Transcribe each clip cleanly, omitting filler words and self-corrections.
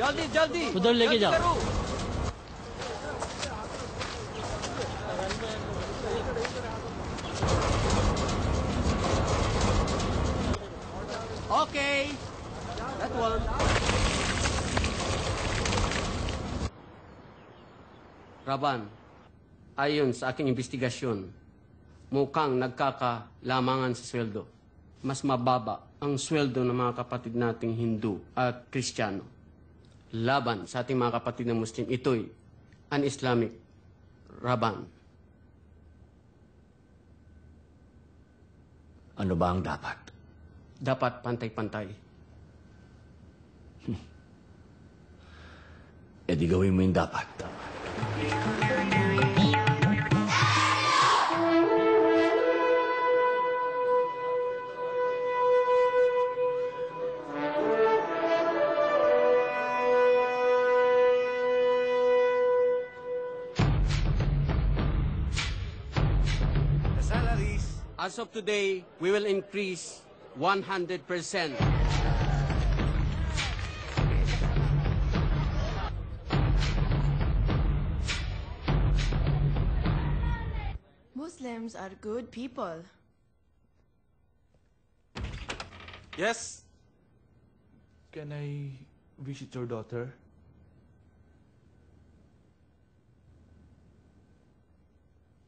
जल्दी जल्दी उधर लेके जल्दी जाओ। करो। Okay, that one. Raban, ayon sa aking investigasyon, mukhang nagkakalamangan sa sweldo. Mas mababa ang sweldo ng mga kapatid nating Hindu at Kristiyano. Laban sa ating mga kapatid na Muslim, ito'y un-Islamic, Raban. Ano ba ang dapat? Dapat pantay-pantay. E di gawin mo yung dapat. As of today, we will increase 100%. Muslims are good people. Yes? Can I visit your daughter?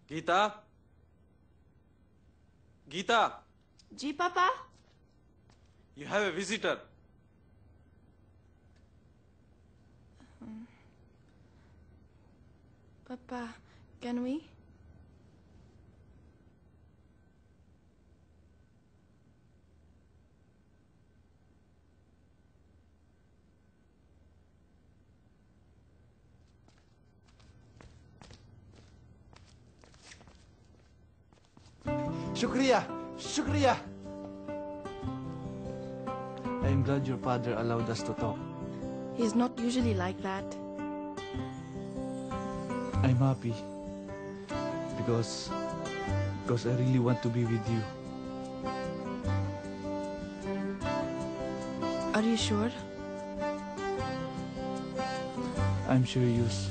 Gita? Gita, Ji, Papa? you have a visitor. Papa, can we? Shukriya! Shukriya! I'm glad your father allowed us to talk. He's not usually like that. I'm happy. Because I really want to be with you. Are you sure? I'm serious.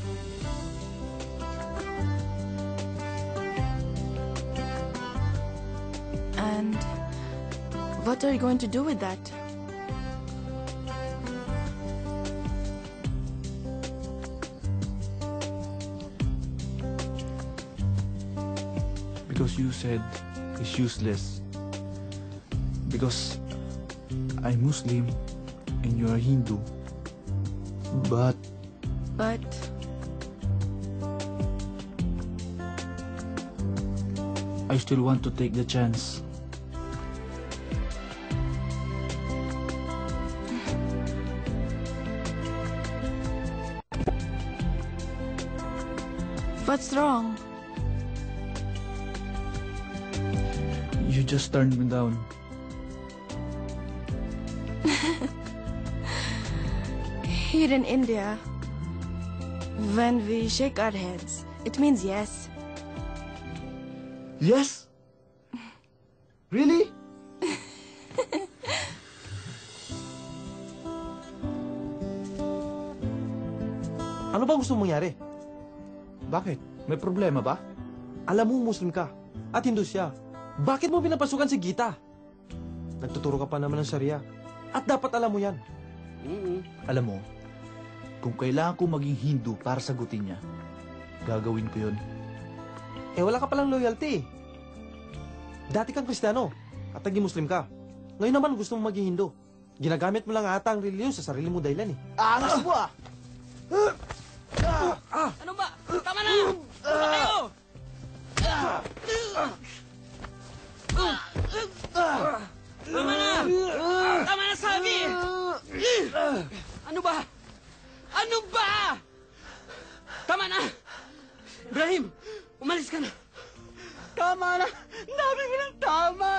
And what are you going to do with that? Because you said it's useless. Because I'm Muslim and you are Hindu. But But I still want to take the chance. what's wrong? You just turned me down. Here in India, when we shake our heads, it means yes. Yes? Really? Ano bang gusto mong mangyari? Bakit? May problema ba? Alam mo Muslim ka at Hindu siya. Bakit mo pinapasukan si Gita? Nagtuturo ka pa naman ng Sharia. At dapat alam mo yan. Alam mo, kung kailangan ko maging Hindu para sagutin niya, gagawin ko yun. Eh wala ka palang loyalty. Dati kang Kristiyano at naging Muslim ka. Ngayon naman gusto mong maging Hindu. Ginagamit mo lang ata ang reliyon sa sarili mo dahilan eh. Angas mo ah! Ano ba? Tama na! Tama kayo! Tama na! Tama na sabi! Ano ba? Ano ba? Tama na! Ibrahim, umalis ka na. Tama na! Nabi mo ng tama!